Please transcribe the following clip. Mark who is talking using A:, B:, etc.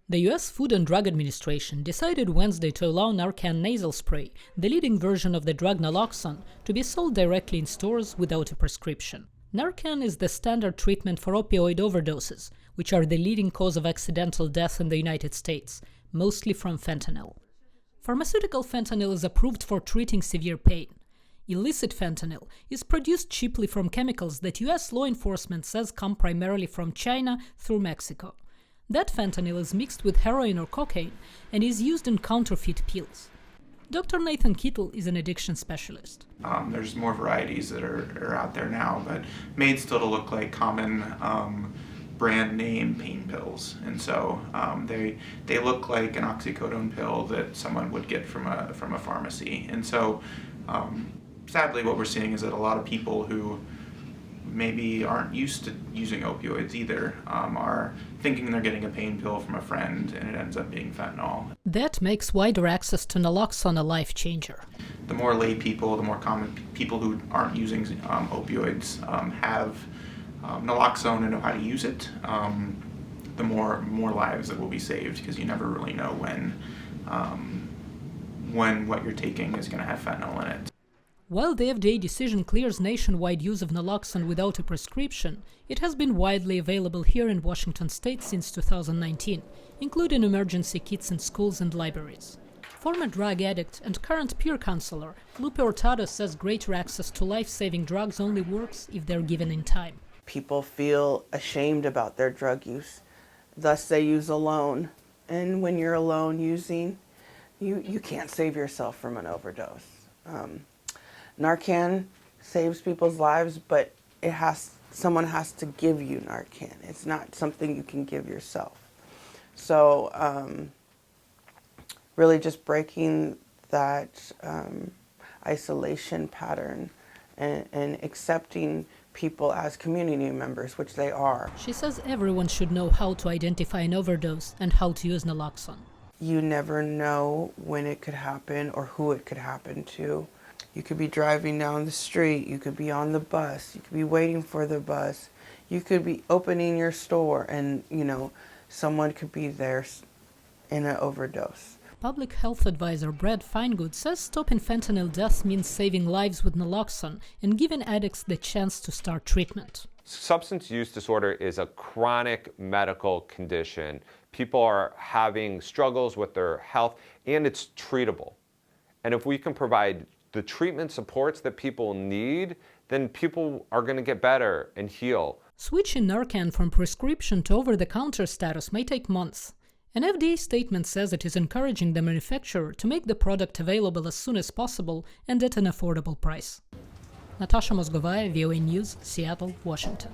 A: The U.S. Food and Drug Administration decided Wednesday to allow Narcan nasal spray, the leading version of the drug naloxone, to be sold directly in stores without a prescription. Narcan is the standard treatment for opioid overdoses, which are the leading cause of accidental death in the United States, mostly from fentanyl. Pharmaceutical fentanyl is approved for treating severe pain. Illicit fentanyl is produced cheaply from chemicals that U.S. law enforcement says come primarily from China through Mexico. That fentanyl is mixed with heroin or cocaine and is used in counterfeit pills. Dr. Nathan Kittle is an addiction specialist.
B: There's more varieties that are out there now, but made still to look like common brand name pain pills. And so they look like an oxycodone pill that someone would get from a pharmacy. And so sadly what we're seeing is that a lot of people who maybe aren't used to using opioids either are thinking they're getting a pain pill from a friend, and it ends up being fentanyl.
A: That makes wider access to naloxone a life changer.
B: The more lay people, the more common people who aren't using opioids have naloxone and know how to use it, the more lives that will be saved, because you never really know when what you're taking is going to have fentanyl in it.
A: While the FDA decision clears nationwide use of naloxone without a prescription, it has been widely available here in Washington state since 2019, including emergency kits in schools and libraries. Former drug addict and current peer counselor Lupe Hurtado says greater access to life-saving drugs only works if they're given in time.
C: People feel ashamed about their drug use, thus they use alone. And when you're alone using, you can't save yourself from an overdose. Narcan saves people's lives, but someone has to give you Narcan. It's not something you can give yourself. So really just breaking that isolation pattern and accepting people as community members, which they are.
A: She says everyone should know how to identify an overdose and how to use naloxone.
C: You never know when it could happen or who it could happen to. You could be driving down the street, you could be on the bus, you could be waiting for the bus, you could be opening your store and, someone could be there in an overdose.
A: Public health advisor Brad Finegood says stopping fentanyl deaths means saving lives with naloxone and giving addicts the chance to start treatment.
D: Substance use disorder is a chronic medical condition. People are having struggles with their health, and it's treatable. And if we can provide the treatment supports that people need, then people are going to get better and heal.
A: Switching Narcan from prescription to over-the-counter status may take months. An FDA statement says it is encouraging the manufacturer to make the product available as soon as possible and at an affordable price. Natasha Mozgovaya, VOANews, Seattle, Washington.